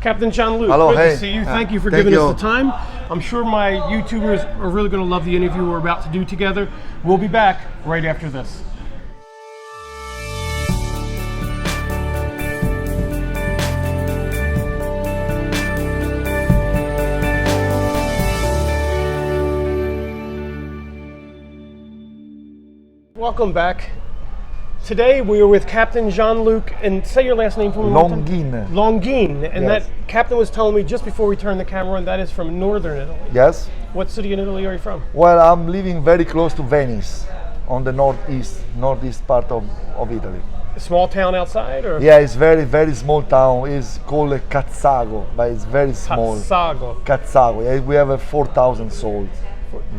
Captain Gianluca, Hello, good hey. to see you. Thank you for Thank giving you. us the time. I'm sure my YouTubers are really going to love the interview we're about to do together. We'll be back right after this. Welcome back. Today we are with Captain Gianluca, and say your last name for me. Longhin. Longhin, and Yes. that captain was telling me just before we turned the camera on, that is from northern Italy. Yes. What city in Italy are you from? Well, I'm living very close to Venice, on the northeast part of Italy. A small town outside, or? Yeah, it's very small town. It's called Cazzago, but it's very small. Cazzago. Cazzago. Yeah, we have 4,000 souls.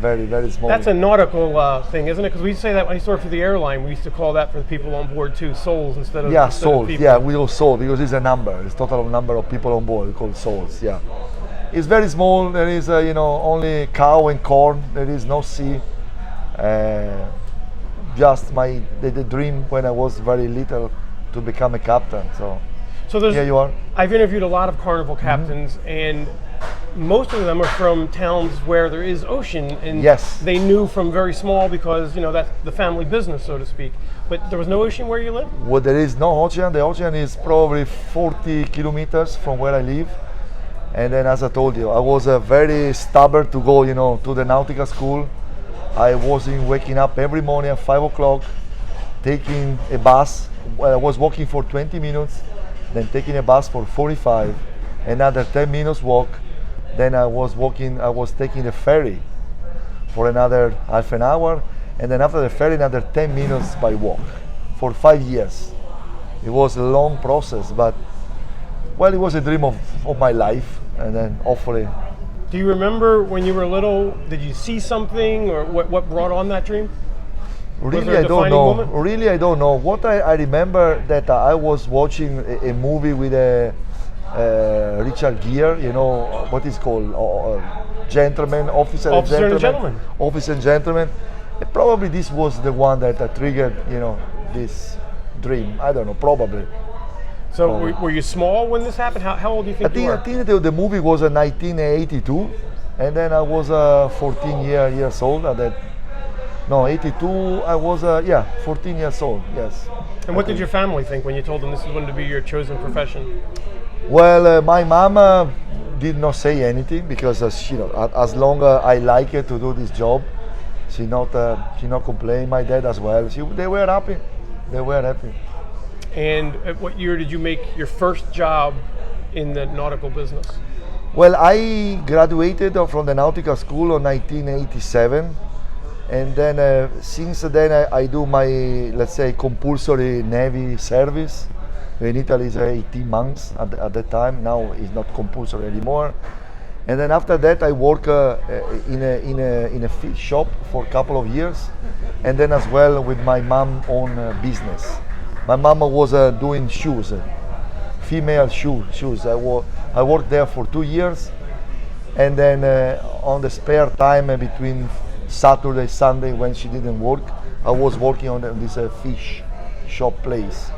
Very small. That's a nautical thing, isn't it? Because we say that when I used to work for the airline, we used to call that for the people on board too, souls instead of Yeah, souls. people. Yeah, we call souls because it's a number. It's total number of people on board. We call souls. Yeah, it's very small. There is only cow and corn. There is no sea. Just the dream when I was very little to become a captain. So there's, here you are. I've interviewed a lot of Carnival captains, and most of them are from towns where there is ocean, and Yes. they knew from very small because that's the family business, so to speak. But there was no ocean where you live? Well, there is no ocean. The ocean is probably 40 kilometers from where I live. And then, as I told you, I was very stubborn to go, to the Nautical school. I was waking up every morning at 5 o'clock, taking a bus. Well, I was walking for 20 minutes, then taking a bus for 45, another 10 minutes walk. Then I was taking the ferry for another half an hour, and then after the ferry, another 10 minutes by walk for 5 years. It was a long process, but well, it was a dream of my life, and then hopefully. Do you remember when you were little, did you see something, or what brought on that dream? Really, I don't know. Really, I don't know. What I remember that I was watching a movie with Richard Gere, what is called gentleman, officer and gentleman. Officer and gentleman. And probably this was the one that triggered, this dream. I don't know, probably. So were you small when this happened? How old do you think you were? I think the movie was in 1982, and then I was 14 years old at that. No, 82, I was 14 years old, yes. And what did your family think when you told them this is going to be your chosen profession? Well, my mama did not say anything because as long as I like it to do this job, she not complain. My dad as well. They were happy. They were happy. And at what year did you make your first job in the nautical business? Well, I graduated from the Nautical School in 1987. And then since then I do my, let's say, compulsory Navy service. In Italy it's 18 months at that time. Now it's not compulsory anymore. And then after that I work in a fish shop for a couple of years. And then as well with my mom own business. My mama was doing shoes, female shoes. I worked there for 2 years. And then on the spare time between Saturday, Sunday, when she didn't work, I was working on this fish shop place.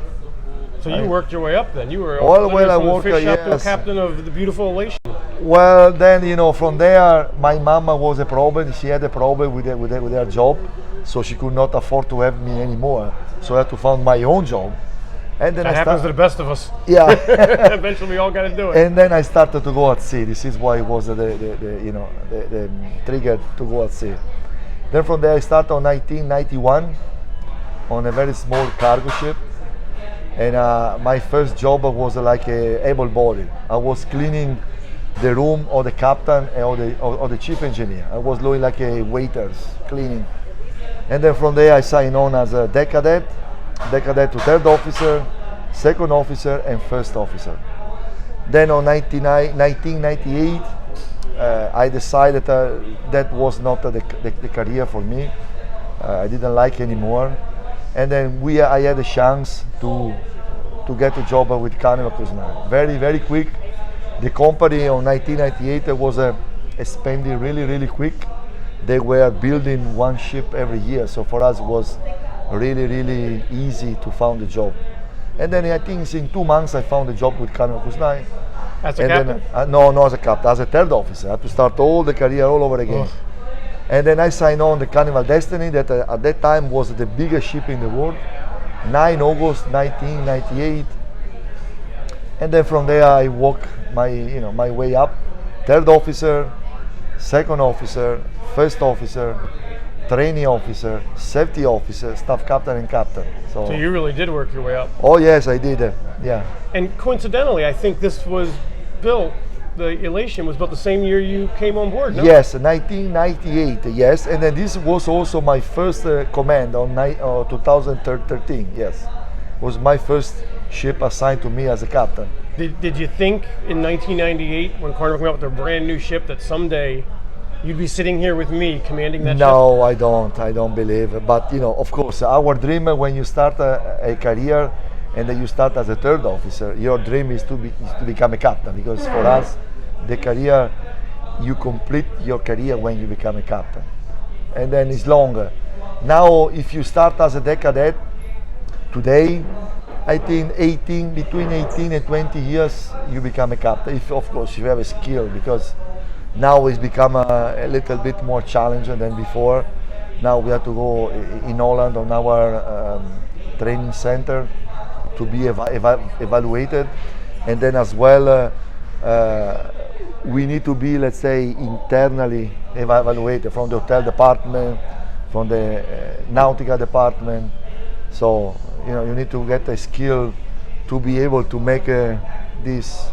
So you worked your way up then? You were I from worked, the fish shop to a yes. captain of the beautiful Elation. Well, then from there, my mama was a problem. She had a problem with her job, so she could not afford to have me anymore. So I had to find my own job. And then that happens to the best of us. Yeah. Eventually, we all got to do it. And then I started to go at sea. This is why it was the trigger to go at sea. Then from there I started on 1991 on a very small cargo ship, and my first job was like a able body. I was cleaning the room of the captain or the chief engineer. I was doing like a waiters cleaning, and then from there I signed on as a deck cadet to third officer, second officer, and first officer. Then on 1998. I decided that was not the career for me. I didn't like anymore, and then I had a chance to get a job with Carnival Cruise Line. Very quick. The company in 1998 was expanding really quick. They were building one ship every year, so for us it was really easy to find a job. And then I think in 2 months I found a job with Carnival Cruise Line. As a And captain? then, no, not as a captain, as a third officer. I had to start all the career all over again. And then I signed on the Carnival Destiny that at that time was the biggest ship in the world, 9 August 1998. And then from there I walked my way up, third officer, second officer, first officer, training officer, safety officer, staff captain and captain. So you really did work your way up. Oh yes, I did. Yeah. And coincidentally, I think this was built, the Elation was built the same year you came on board, no? Yes, 1998. Yes, and then this was also my first command on 2013. Yes, was my first ship assigned to me as a captain. Did you think in 1998, when Carnival came out with their brand new ship, that someday you'd be sitting here with me commanding that ship? No, I don't believe. But of course, our dream when you start a career and then you start as a third officer, your dream is to become a captain, because for us, the career, you complete your career when you become a captain, and then it's longer. Now, if you start as a deck cadet today, I think between 18 and 20 years, you become a captain. If, of course, you have a skill, because now it's become a little bit more challenging than before. Now we have to go in Holland on our training center to be evaluated, and then as well we need to be, let's say, internally evaluated from the hotel department, from the nautical department. So you need to get a skill to be able to make this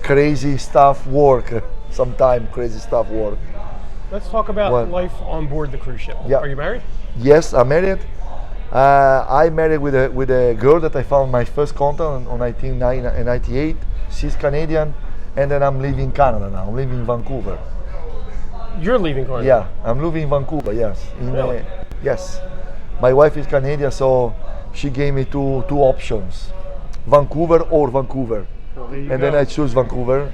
crazy stuff work. Sometimes crazy stuff work. Let's talk about life on board the cruise ship. Yeah. Are you married? Yes, I'm married. I married with a girl that I found my first contact on 1998. She's Canadian, and then I'm living in Canada now. I'm living in Vancouver. You're leaving Carnival? Yeah, I'm living in Vancouver. Yes. Really? Yes. My wife is Canadian, so she gave me two options: Vancouver or Vancouver. Well, there you and go. then I choose Vancouver.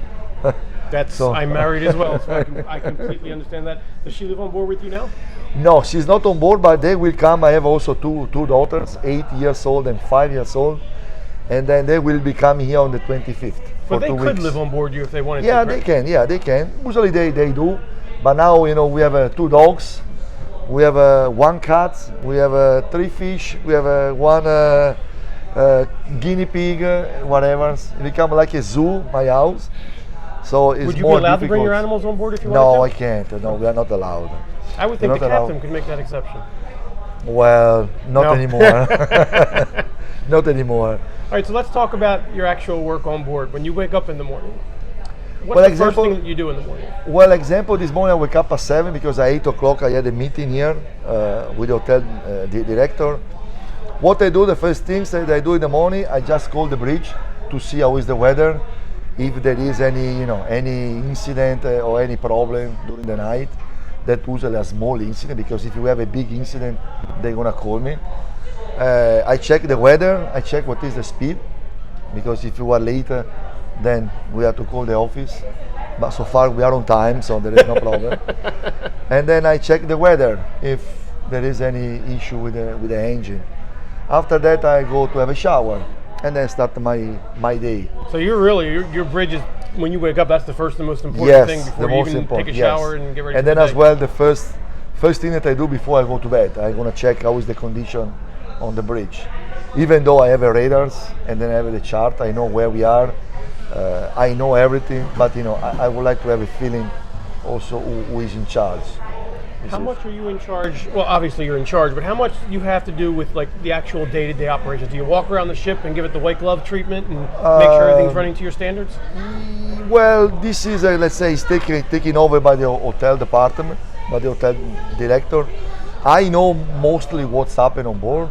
I'm married as well, so I completely understand that. Does she live on board with you now? No, she's not on board, but they will come. I have also two daughters, 8 years old and 5 years old, and then they will be coming here on the 25th. But they 2 could weeks. live on board you if they wanted Yeah, to. they can. Yeah, they can. Usually they do, but now we have 2 dogs, we have 1 cat, we have 3 fish, we have 1 guinea pig, whatever. It become like a zoo, my house. So it's Would you more be allowed difficult. to bring your animals on board if you No, I wanted to? can't. No, we are not allowed. I would think We're the not captain allowed. could make that exception. Well, not No. anymore. Not anymore. All right, so let's talk about your actual work on board. When you wake up in the morning, what's Well, the first example- thing that you do in the morning? Well, example, this morning I wake up at 7 because at 8 o'clock I had a meeting here with the hotel director. What I do, the first things that I do in the morning, I just call the bridge to see how is the weather, if there is any incident or any problem during the night. That usually a small incident, because if you have a big incident, they're gonna call me. I check the weather, I check what is the speed, because if you are later, then we have to call the office. But so far we are on time, so there is no problem. And then I check the weather, if there is any issue with the engine. After that I go to have a shower, and then start my day. So you're really, your bridge is, when you wake up, that's the first and most important Yes, thing the before you most even important. take a yes. shower and get ready And for then the as day. well, the first thing that I do before I go to bed, I'm gonna check how is the condition on the bridge. Even though I have a radars and then I have the chart, I know where we are. I know everything, but I would like to have a feeling also who is in charge. How much are you in charge? Well, obviously you're in charge, but how much you have to do with like the actual day-to-day operations? Do you walk around the ship and give it the white glove treatment and make sure everything's running to your standards? Well, this is, let's say, it's taken over by the hotel department, by the hotel director. I know mostly what's happened on board.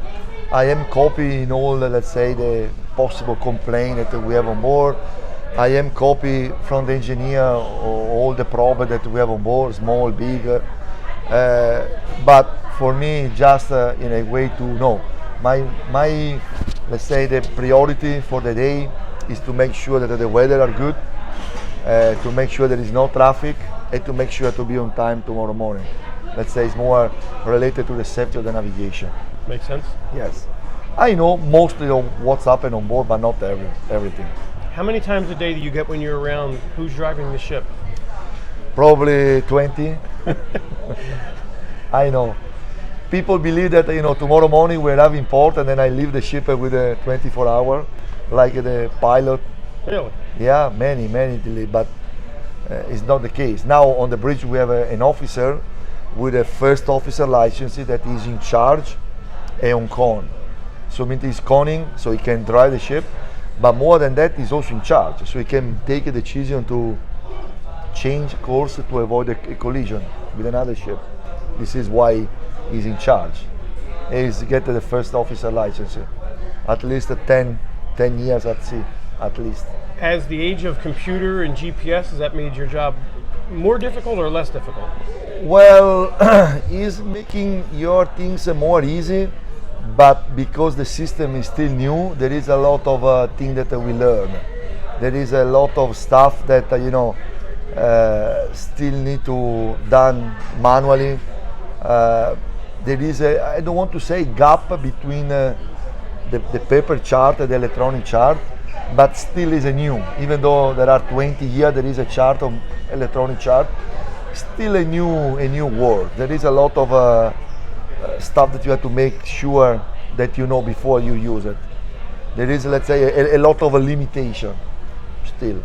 I am copying all, let's say, the possible complaint that we have on board. I am copy from the engineer all the problems that we have on board, small, big. But for me, just in a way to know, my let's say the priority for the day is to make sure that the weather are good, to make sure there is no traffic, and to make sure to be on time tomorrow morning. Let's say it's more related to the safety of the navigation. Makes sense. Yes, I know mostly of what's happened on board, but not everything. How many times a day do you get when you're around? Who's driving the ship? Probably 20. I know. People believe that tomorrow morning we're having port and then I leave the ship with a 24-hour, like the pilot. Really? Yeah, many delay, but it's not the case. Now on the bridge we have an officer with a first officer license that is in charge and on con. So it means he's conning, so he can drive the ship, but more than that, he's also in charge. So he can take a decision to change course to avoid a collision with another ship. This is why he's in charge. He's getting the first officer license, at least 10 years at sea, at least. Has the age of computer and GPS, has that made your job more difficult or less difficult? Well, it's making your things more easy, but because the system is still new, there is a lot of things that we learn. There is a lot of stuff that still need to done manually. There is I don't want to say gap between the paper chart and the electronic chart, but still is a new. Even though there are 20 years, there is a chart of electronic chart. Still a new world. There is a lot of stuff that you have to make sure that you know before you use it. There is, let's say, a lot of a limitation still.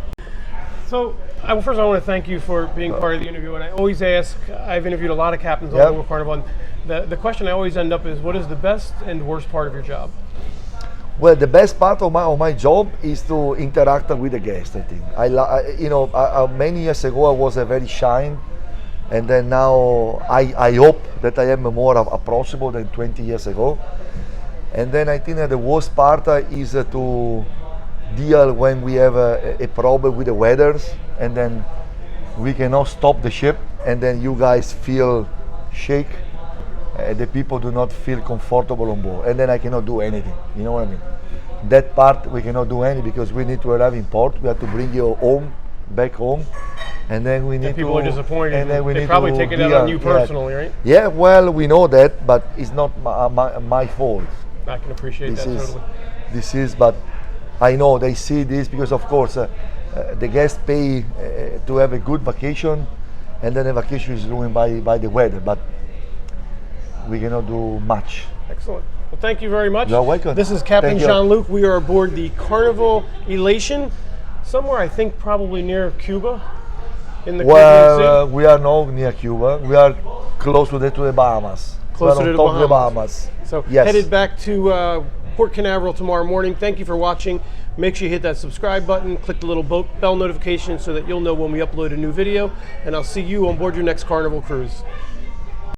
So, first I want to thank you for being part of the interview. And I always ask, I've interviewed a lot of captains all over Carnival, and the question I always end up is, what is the best and worst part of your job? Well, the best part of my job is to interact with the guests. I think many years ago I was very shy, and then now I hope that I am more approachable than 20 years ago. And then I think that the worst part is to deal when we have a problem with the weathers, and then we cannot stop the ship, and then you guys feel shake. The people do not feel comfortable on board, and then I cannot do anything. You know what I mean? That part we cannot do anything because we need to arrive in port. We have to bring you back home, and then we need and people are disappointed. And then we they need probably to take it out on you personally, right? Yeah, well, we know that, but it's not my fault. I can appreciate that totally. This is, but I know they see this because, of course, the guests pay to have a good vacation, and then the vacation is ruined by the weather. But we cannot do much. Excellent. Well, thank you very much. You're welcome. This is Captain Gianluca. We are aboard the Carnival Elation, somewhere I think probably near Cuba, in the Caribbean Sea. We are not near Cuba. We are close to the Bahamas. Closer to the Bahamas. So headed back to Port Canaveral tomorrow morning. Thank you for watching. Make sure you hit that subscribe button, click the little bell notification so that you'll know when we upload a new video, and I'll see you on board your next Carnival cruise.